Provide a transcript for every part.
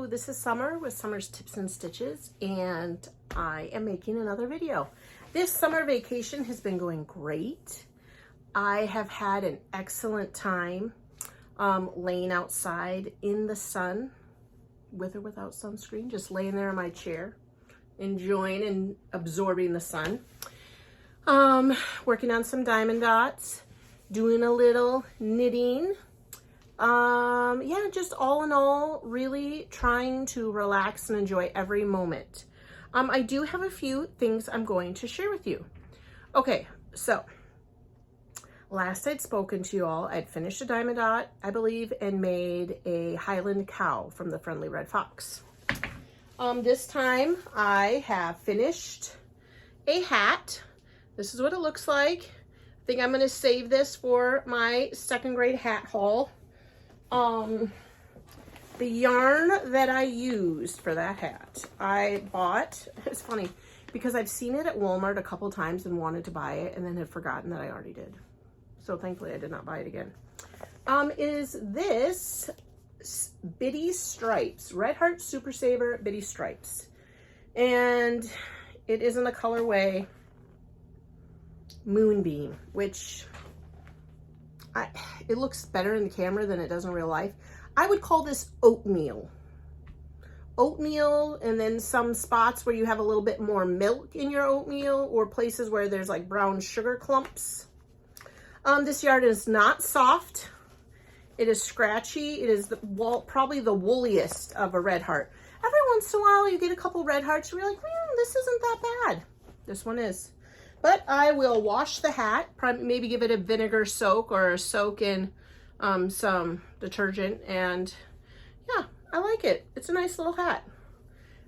this is Summer with Summer's Tips and Stitches, and I am making another video. This summer vacation has been going great. I have had an excellent time laying outside in the sun, with or without sunscreen, just laying there in my chair, enjoying and absorbing the sun. Working on some diamond dots, doing a little knitting. Yeah, just all in all, really trying to relax and enjoy every moment. I do have a few things I'm going to share with you. Okay, so last I'd spoken to you all, I'd finished a diamond dot, I believe, and made a Highland cow from the Friendly Red Fox. This time I have finished a hat. This is what it looks like. I think I'm going to save this for my second grade hat haul. The yarn that I used for that hat, I bought, it's funny, because I've seen it at Walmart a couple times and wanted to buy it and then had forgotten that I already did. So thankfully I did not buy it again. Is this Bitty Stripes, Red Heart Super Saver Bitty Stripes. And it is in the colorway Moonbeam, which it looks better in the camera than it does in real life. I would call this oatmeal. Oatmeal, and then some spots where you have a little bit more milk in your oatmeal, or places where there's like brown sugar clumps. This yarn is not soft. It is scratchy. It is probably the wooliest of a red heart. Every once in a while you get a couple red hearts and you're like, this isn't that bad. This one is. But I will wash the hat, maybe give it a vinegar soak or a soak in some detergent, and yeah, I like it. It's a nice little hat.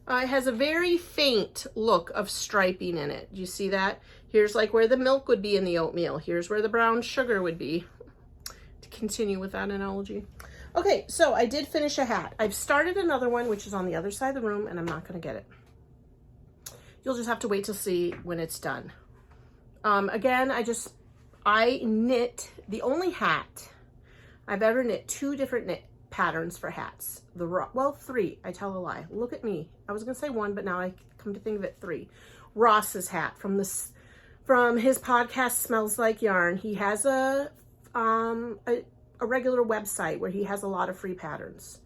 It has a very faint look of striping in it. Do you see that? Here's like where the milk would be in the oatmeal. Here's where the brown sugar would be, to continue with that analogy. Okay, so I did finish a hat. I've started another one, which is on the other side of the room, and I'm not going to get it. You'll just have to wait to see when it's done. Again, I knit the only hat I've ever knit, 2 different knit patterns for hats. Well, 3, I tell a lie. Look at me. I was gonna say 1, but now I come to think of it, 3. Ross's hat from his podcast Smells Like Yarn. He has a regular website where he has a lot of free patterns.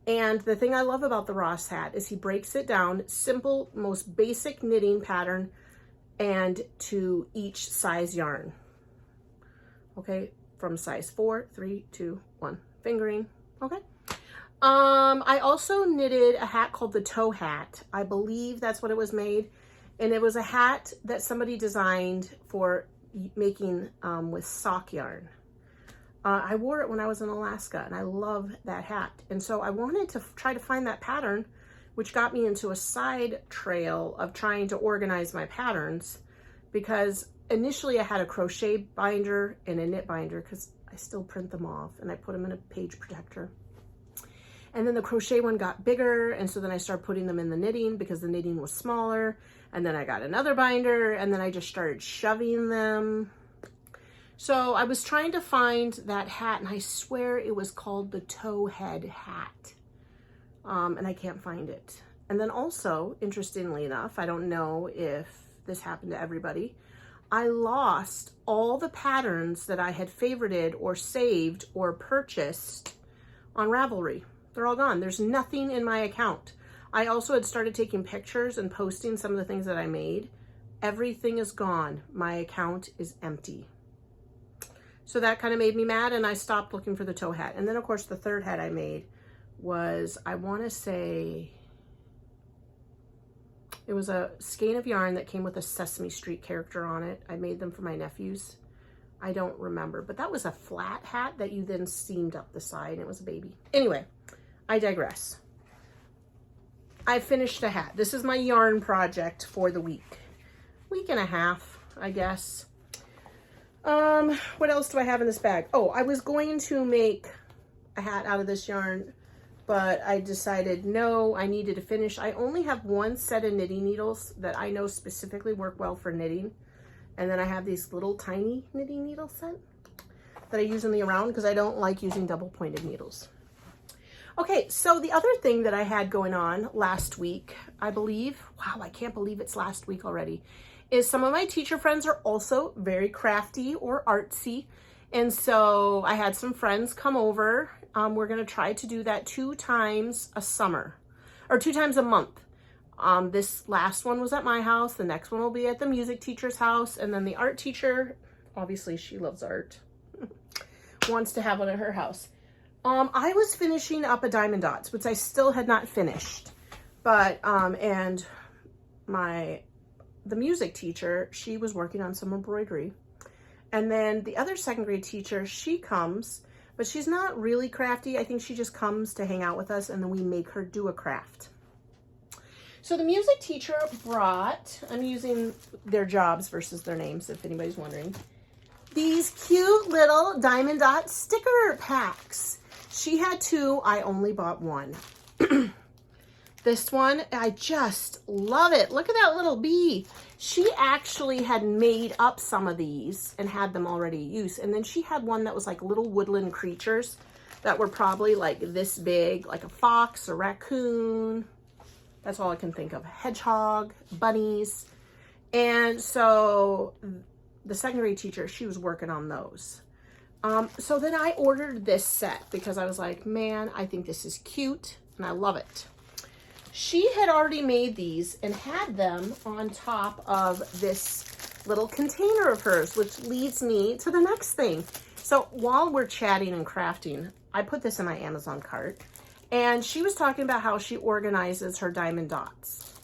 And the thing I love about the Ross hat is he breaks it down, simple, most basic knitting pattern, and to each size yarn. Okay, from size 4, 3, 2, 1, fingering. Okay. I also knitted a hat called the Toe Hat. I believe that's what it was made. And it was a hat that somebody designed for making with sock yarn. I wore it when I was in Alaska, and I love that hat. And so I wanted to try to find that pattern, which got me into a side trail of trying to organize my patterns, because initially I had a crochet binder and a knit binder, because I still print them off and I put them in a page protector. And then the crochet one got bigger, and so then I started putting them in the knitting because the knitting was smaller, and then I got another binder, and then I just started shoving them. So I was trying to find that hat, and I swear it was called the Toe Head hat. And I can't find it. And then also, interestingly enough, I don't know if this happened to everybody, I lost all the patterns that I had favorited or saved or purchased on Ravelry. They're all gone. There's nothing in my account. I also had started taking pictures and posting some of the things that I made. Everything is gone. My account is empty. So that kind of made me mad, and I stopped looking for the toe hat. And then of course the third hat I made was, I want to say, it was a skein of yarn that came with a Sesame Street character on it. I made them for my nephews. I don't remember, but that was a flat hat that you then seamed up the side, and it was a baby. Anyway, I digress. I finished a hat. This is my yarn project for the week and a half, I guess. What else do I have in this bag? Oh, I was going to make a hat out of this yarn, but I decided no, I needed to finish. I only have 1 set of knitting needles that I know specifically work well for knitting. And then I have these little tiny knitting needle set that I use in the around because I don't like using double pointed needles. Okay, so the other thing that I had going on last week, I believe, wow, I can't believe it's last week already, is some of my teacher friends are also very crafty or artsy. And so I had some friends come over. We're gonna try to do that 2 times a summer, or 2 times a month. This last one was at my house. The next one will be at the music teacher's house. And then the art teacher, obviously she loves art, wants to have one at her house. I was finishing up a Diamond Dots, which I still had not finished. But, and the music teacher, she was working on some embroidery. And then the other second grade teacher, she comes, but she's not really crafty. I think she just comes to hang out with us, and then we make her do a craft. So the music teacher brought, I'm using their jobs versus their names, if anybody's wondering, these cute little Diamond Dot sticker packs. She had 2, I only bought 1. This one, I just love it. Look at that little bee. She actually had made up some of these and had them already used. And then she had one that was like little woodland creatures that were probably like this big, like a fox, a raccoon. That's all I can think of. Hedgehog, bunnies. And so the second grade teacher, she was working on those. So then I ordered this set because I was like, man, I think this is cute and I love it. She had already made these and had them on top of this little container of hers, which leads me to the next thing. So while we're chatting and crafting, I put this in my Amazon cart, and she was talking about how she organizes her Diamond Dots.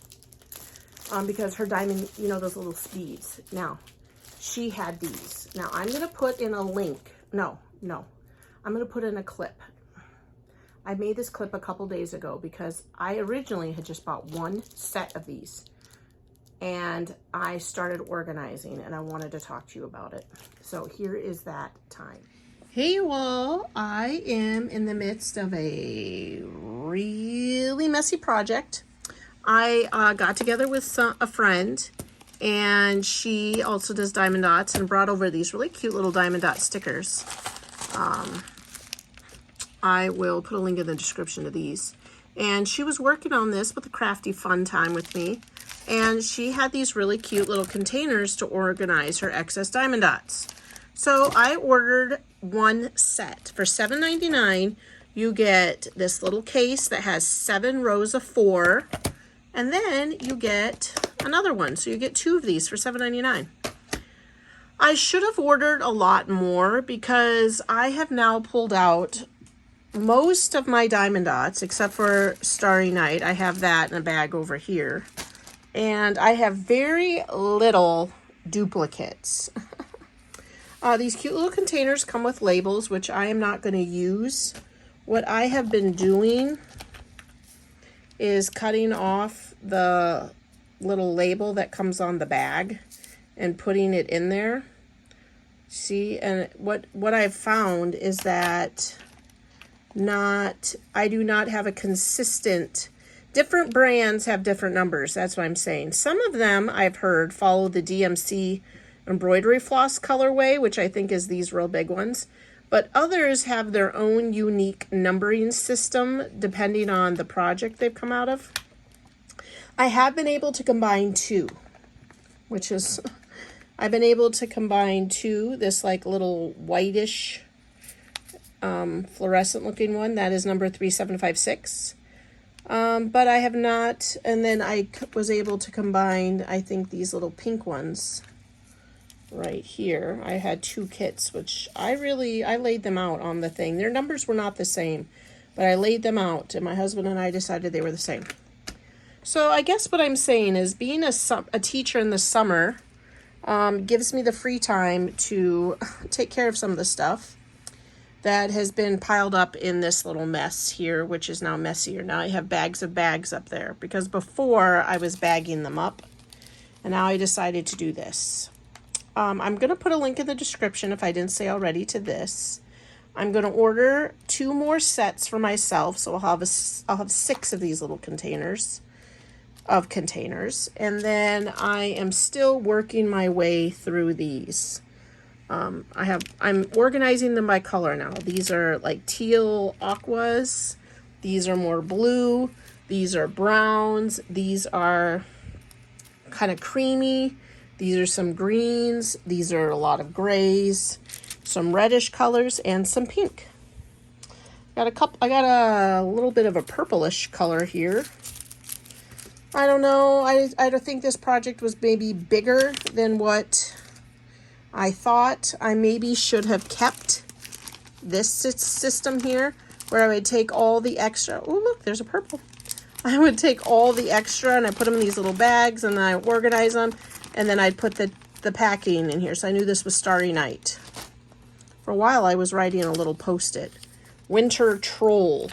Because her diamond, you know, those little beads. Now, she had these. Now, I'm going to put in a link. No. I'm going to put in a clip. I made this clip a couple days ago because I originally had just bought 1 set of these. And I started organizing, and I wanted to talk to you about it. So here is that time. Hey you all, I am in the midst of a really messy project. I got together with a friend, and she also does Diamond Dots, and brought over these really cute little Diamond Dot stickers. I will put a link in the description to these. And she was working on this with a crafty fun time with me. And she had these really cute little containers to organize her excess Diamond Dots. So I ordered 1 set. For $7.99, you get this little case that has 7 rows of 4. And then you get another one. So you get 2 of these for $7.99. I should have ordered a lot more because I have now pulled out most of my Diamond Dots, except for Starry Night. I have that in a bag over here. And I have very little duplicates. These cute little containers come with labels, which I am not going to use. What I have been doing is cutting off the little label that comes on the bag and putting it in there. See, and what I've found is that I do not have a consistent, different brands have different numbers. That's what I'm saying. Some of them I've heard follow the DMC embroidery floss colorway, which I think is these real big ones. But others have their own unique numbering system depending on the project they've come out of. I have been able to combine 2, which is, I've been able to combine 2, this like little whitish fluorescent looking one, that is number 3756. But I have not, and then I was able to combine, I think, these little pink ones right here. I had 2 kits, which I laid them out on the thing. Their numbers were not the same, but I laid them out, and my husband and I decided they were the same. So I guess what I'm saying is being a teacher in the summer gives me the free time to take care of some of the stuff that has been piled up in this little mess here, which is now messier. Now I have bags of bags up there because before I was bagging them up, and now I decided to do this. I'm going to put a link in the description, if I didn't say already, to this. I'm going to order 2 more sets for myself, so I'll have 6 of these little containers, and then I am still working my way through these. I'm organizing them by color now. These are like teal aquas, These are more blue. These are browns. These are kind of creamy. These are some greens. These are a lot of grays, some reddish colors, and some pink. I got a little bit of a purplish color here. I don't know. I don't think this project was maybe bigger than what I thought. I maybe should have kept this system here where I would take all the extra. Oh, look, there's a purple. I would take all the extra and I put them in these little bags and then I organize them and then I'd put the packing in here. So I knew this was Starry Night. For a while I was writing a little post-it. Winter Troll.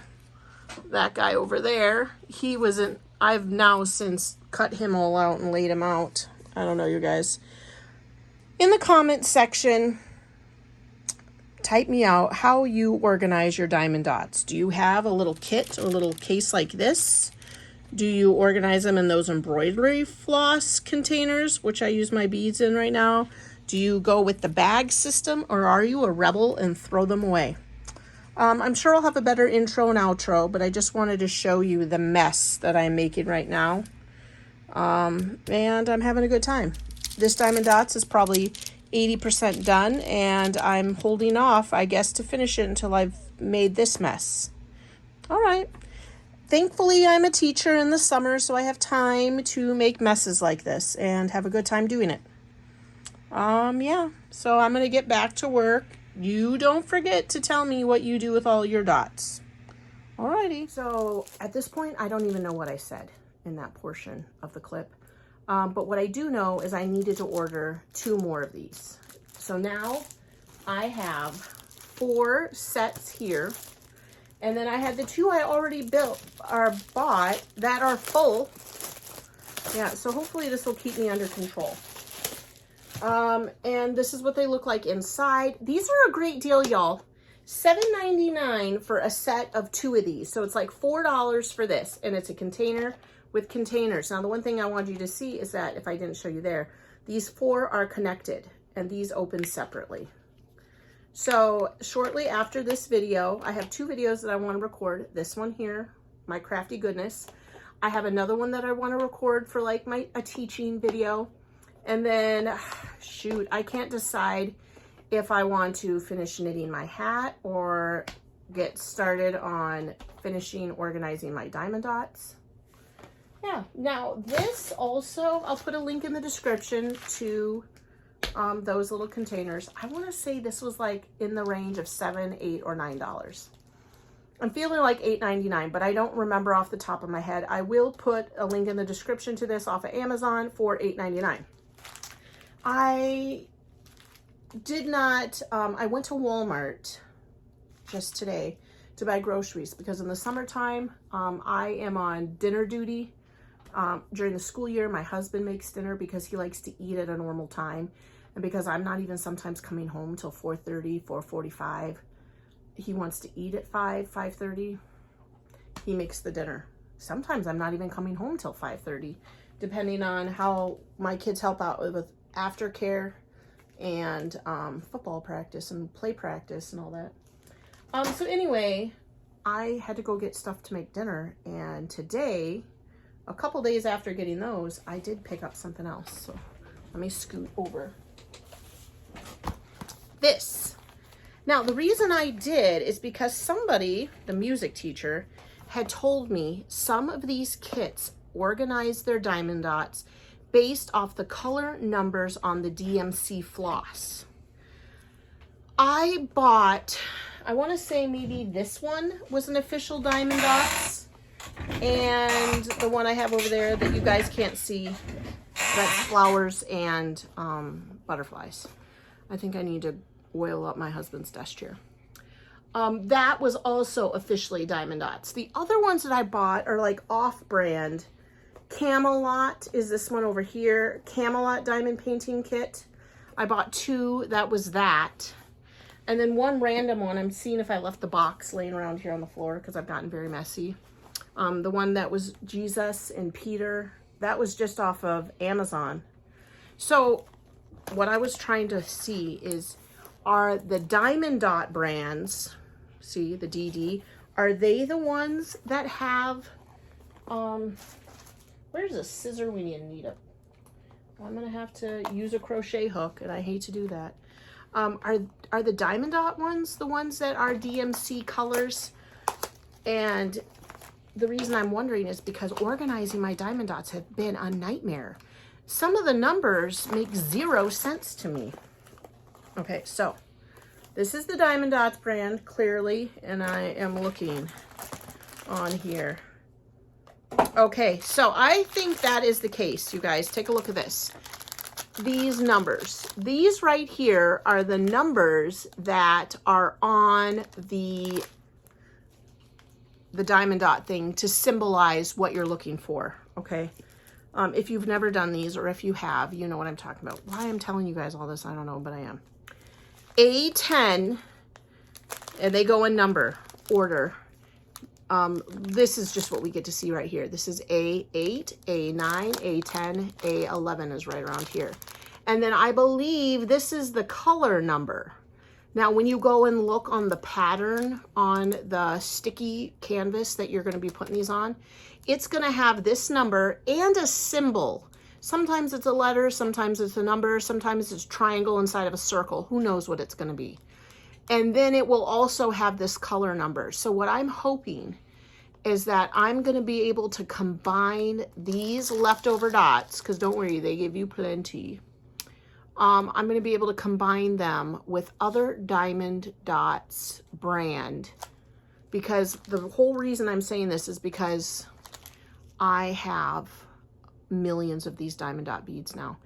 That guy over there, he wasn't, I've now since cut him all out and laid him out. I don't know, you guys. In the comment section, type me out how you organize your diamond dots. Do you have a little kit or a little case like this? Do you organize them in those embroidery floss containers, which I use my beads in right now? Do you go with the bag system, or are you a rebel and throw them away? I'm sure I'll have a better intro and outro, but I just wanted to show you the mess that I'm making right now. And I'm having a good time. This Diamond Dots is probably 80% done, and I'm holding off, I guess, to finish it until I've made this mess. All right. Thankfully, I'm a teacher in the summer, so I have time to make messes like this and have a good time doing it. Yeah, so I'm going to get back to work. You don't forget to tell me what you do with all your dots. Alrighty. So at this point, I don't even know what I said in that portion of the clip. But what I do know is I needed to order 2 more of these. So now I have 4 sets here. And then I had the 2 I already bought that are full. Yeah, so hopefully this will keep me under control. And this is what they look like inside. These are a great deal, y'all. $7.99 for a set of 2 of these. So it's like $4 for this, and it's a container with containers. Now, the one thing I want you to see is that, if I didn't show you there, these 4 are connected, and these open separately. So shortly after this video, I have 2 videos that I want to record. This one here, my crafty goodness. I have another one that I want to record for like a teaching video. And then, shoot, I can't decide if I want to finish knitting my hat or get started on finishing organizing my diamond dots. Yeah, now this also, I'll put a link in the description to those little containers. I want to say this was like in the range of $7, $8, or $9. I'm feeling like $8.99, but I don't remember off the top of my head. I will put a link in the description to this off of Amazon for $8.99. I did not, I went to Walmart just today to buy groceries because in the summertime, I am on dinner duty. During the school year, my husband makes dinner because he likes to eat at a normal time. And because I'm not even sometimes coming home till 4:30, 4:45, he wants to eat at 5:30. He makes the dinner. Sometimes I'm not even coming home till 5:30, depending on how my kids help out with aftercare and football practice and play practice and all that. So anyway, I had to go get stuff to make dinner, and today, a couple days after getting those, I did pick up something else. So let me scoot over. This. Now, the reason I did is because somebody, the music teacher, had told me some of these kits organize their diamond dots based off the color numbers on the DMC floss. I bought, I want to say maybe this one was an official diamond dots, and the one I have over there that you guys can't see, that's flowers and butterflies. I think I need to oil up my husband's desk chair. That was also officially diamond dots. The other ones that I bought are like off-brand. Camelot is this one over here. Camelot diamond painting kit. I bought 2. That was that. And then one random one. I'm seeing if I left the box laying around here on the floor because I've gotten very messy. The one that was Jesus and Peter. That was just off of Amazon. So what I was trying to see is, are the diamond dot brands, see the DD, Are they the ones that have, where's a scissor we need to neat up? I'm gonna have to use a crochet hook, and I hate to do that. Are the Diamond Dot ones the ones that are DMC colors? And the reason I'm wondering is because organizing my Diamond Dots have been a nightmare. Some of the numbers make 0 sense to me. Okay, so this is the Diamond Dots brand, clearly, and I am looking on here. Okay, so I think that is the case, you guys. Take a look at this. These numbers. These right here are the numbers that are on the Diamond Dot thing to symbolize what you're looking for, okay? If you've never done these, or if you have, you know what I'm talking about. Why I'm telling you guys all this, I don't know, but I am. A10, and they go in number order. This is just what we get to see right here. This is A8, A9, A10, A11 is right around here. And then I believe this is the color number. Now, when you go and look on the pattern on the sticky canvas that you're going to be putting these on, it's going to have this number and a symbol. Sometimes it's a letter, sometimes it's a number, sometimes it's a triangle inside of a circle. Who knows what it's going to be? And then it will also have this color number. So what I'm hoping is that I'm going to be able to combine these leftover dots, because don't worry, they give you plenty. I'm going to be able to combine them with other Diamond Dots brand, because the whole reason I'm saying this is because I have millions of these Diamond Dot beads now,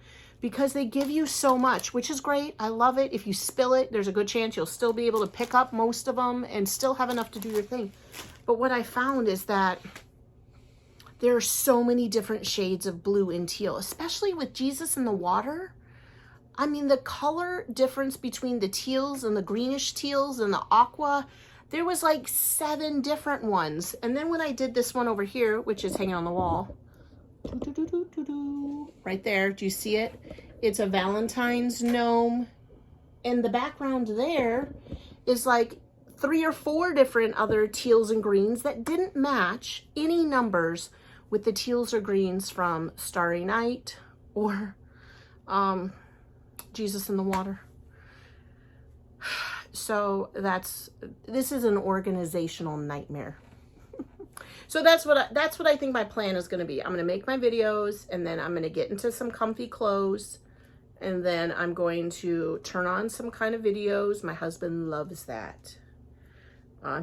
because they give you so much, which is great. I love it. If you spill it, there's a good chance you'll still be able to pick up most of them and still have enough to do your thing. But what I found is that there are so many different shades of blue and teal, especially with Jesus in the water. I mean, the color difference between the teals and the greenish teals and the aqua, there was like 7 different ones. And then when I did this one over here, which is hanging on the wall, right there, do you see it? It's a Valentine's gnome. And the background there is like 3 or 4 different other teals and greens that didn't match any numbers with the teals or greens from Starry Night or Jesus in the Water. So this is an organizational nightmare. So that's what I think my plan is going to be. I'm going to make my videos, and then I'm going to get into some comfy clothes, and then I'm going to turn on some kind of videos. My husband loves that.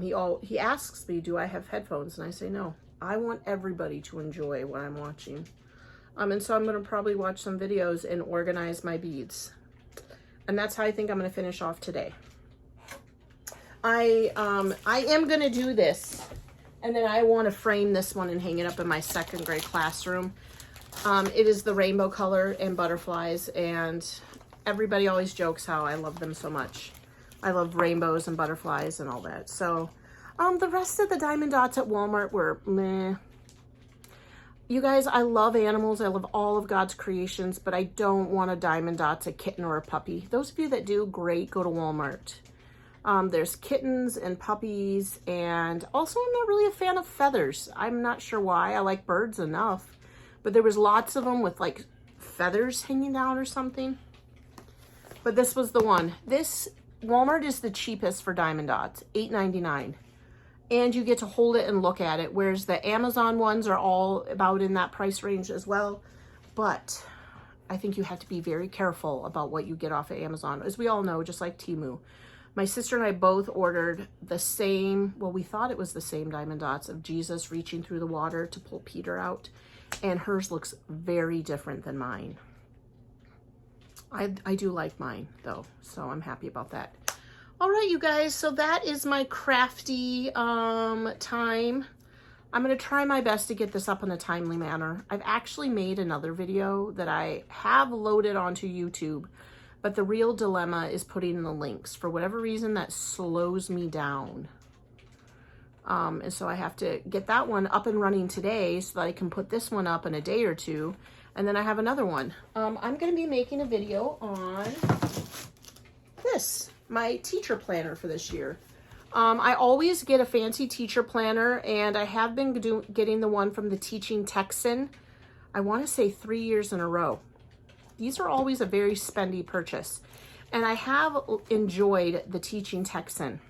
He asks me, do I have headphones? And I say no. I want everybody to enjoy what I'm watching. And so I'm going to probably watch some videos and organize my beads. And that's how I think I'm going to finish off today. I am going to do this. And then I want to frame this one and hang it up in my 2nd grade classroom. It is the rainbow color and butterflies. And everybody always jokes how I love them so much. I love rainbows and butterflies and all that. So the rest of the Diamond Dots at Walmart were meh. You guys, I love animals. I love all of God's creations, but I don't want a Diamond Dots, a kitten, or a puppy. Those of you that do, great, go to Walmart. There's kittens and puppies, and also I'm not really a fan of feathers. I'm not sure why. I like birds enough, but there was lots of them with like feathers hanging down or something. But this was the one. This Walmart is the cheapest for Diamond Dots, $8.99. And you get to hold it and look at it, whereas the Amazon ones are all about in that price range as well. But I think you have to be very careful about what you get off of Amazon. As we all know, just like Temu. My sister and I both ordered the same, well, we thought it was the same Diamond Dots of Jesus reaching through the water to pull Peter out. And hers looks very different than mine. I do like mine, though, so I'm happy about that. All right, you guys, so that is my crafty time. I'm going to try my best to get this up in a timely manner. I've actually made another video that I have loaded onto YouTube, but the real dilemma is putting in the links. For whatever reason, that slows me down. And so I have to get that one up and running today so that I can put this one up in a day or two. And then I have another one. I'm going to be making a video on this, my teacher planner for this year. I always get a fancy teacher planner, and I have been getting the one from the Teaching Texan. I want to say 3 years in a row. These are always a very spendy purchase, and I have enjoyed the Teaching Texan.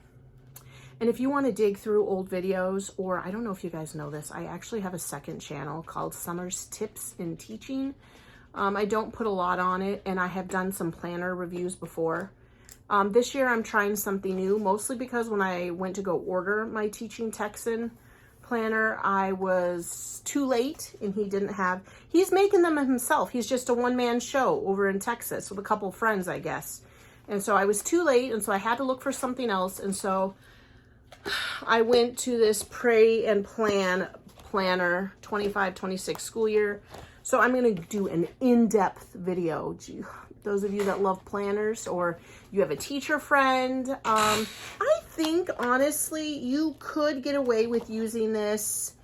And if you want to dig through old videos, or I don't know if you guys know this, I actually have a second channel called Summer's Tips in Teaching. I don't put a lot on it, and I have done some planner reviews before. This year I'm trying something new, mostly because when I went to go order my Teaching Texan planner, I was too late, and he's making them himself. He's just a one-man show over in Texas with a couple friends, I guess. And so I was too late, and so I had to look for something else. And so I went to this Pray and Plan planner, 25-26 school year. So I'm going to do an in-depth video. Gee, those of you that love planners, or you have a teacher friend, I think honestly you could get away with using this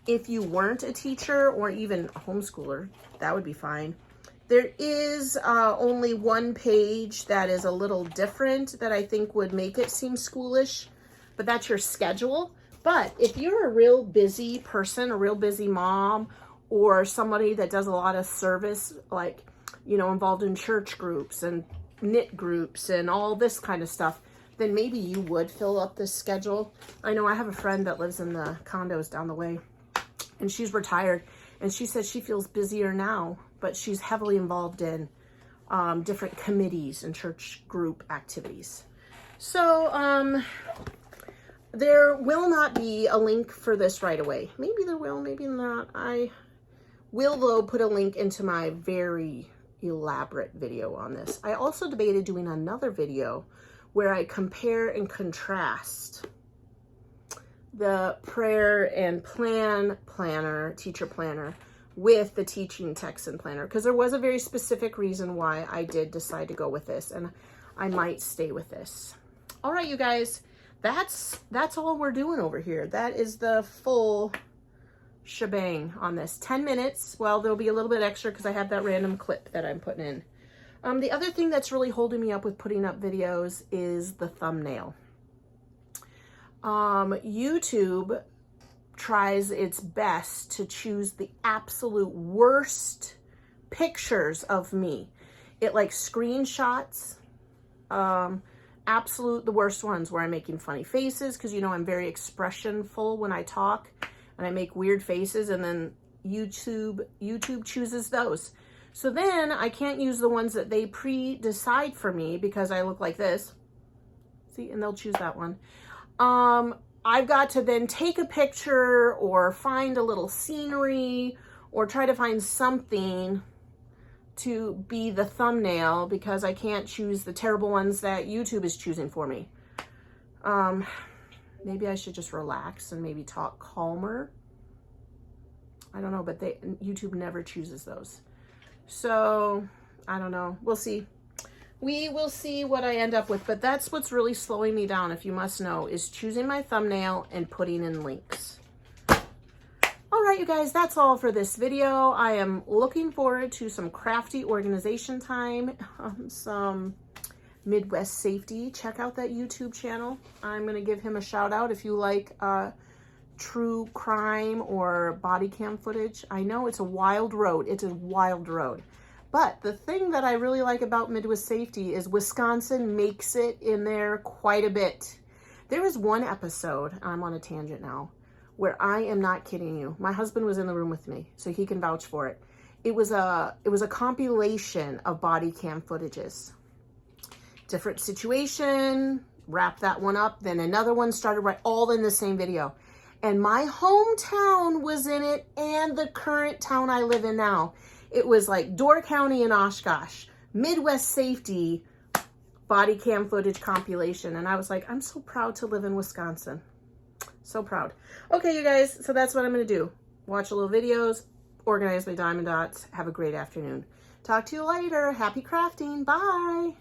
if you weren't a teacher or even a homeschooler. That would be fine. There is only one page that is a little different that I think would make it seem schoolish, but that's your schedule. But if you're a real busy person, a real busy mom, or somebody that does a lot of service, like, you know, involved in church groups and knit groups and all this kind of stuff, then maybe you would fill up this schedule. I know I have a friend that lives in the condos down the way, and she's retired, and she says she feels busier now, but she's heavily involved in different committees and church group activities. So there will not be a link for this right away. Maybe there will, maybe not. I will, though, put a link into my very elaborate video on this. I also debated doing another video where I compare and contrast the Prayer and Plan planner, teacher planner, with the Teaching Texan planner, because there was a very specific reason why I did decide to go with this, and I might stay with this. All right, you guys, that's all we're doing over here. That is the full shebang on this. 10 minutes. Well, there'll be a little bit extra because I have that random clip that I'm putting in. The other thing that's really holding me up with putting up videos is the thumbnail. YouTube tries its best to choose the absolute worst pictures of me. It like screenshots, the worst ones where I'm making funny faces, because you know I'm very expressionful when I talk, and I make weird faces, and then YouTube chooses those. So then I can't use the ones that they pre-decide for me because I look like this. See, and they'll choose that one. I've got to then take a picture or find a little scenery or try to find something to be the thumbnail because I can't choose the terrible ones that YouTube is choosing for me. Maybe I should just relax and maybe talk calmer. I don't know, but YouTube never chooses those. So, I don't know. We'll see. We will see what I end up with, but that's what's really slowing me down, if you must know, is choosing my thumbnail and putting in links. All right, you guys, that's all for this video. I am looking forward to some crafty organization time, some Midwest safety. Check out that YouTube channel. I'm going to give him a shout out if you like true crime or body cam footage. I know it's a wild road. It's a wild road. But the thing that I really like about Midwest Safety is Wisconsin makes it in there quite a bit. There was one episode, I'm on a tangent now, where I am not kidding you. My husband was in the room with me, so he can vouch for it. It was a compilation of body cam footages. Different situation, wrap that one up, then another one started right, all in the same video. And my hometown was in it, and the current town I live in now. It was like Door County and Oshkosh, Midwest Safety body cam footage compilation. And I was like, I'm so proud to live in Wisconsin. So proud. Okay, you guys, so that's what I'm going to do. Watch a little videos, organize my diamond dots. Have a great afternoon. Talk to you later. Happy crafting. Bye.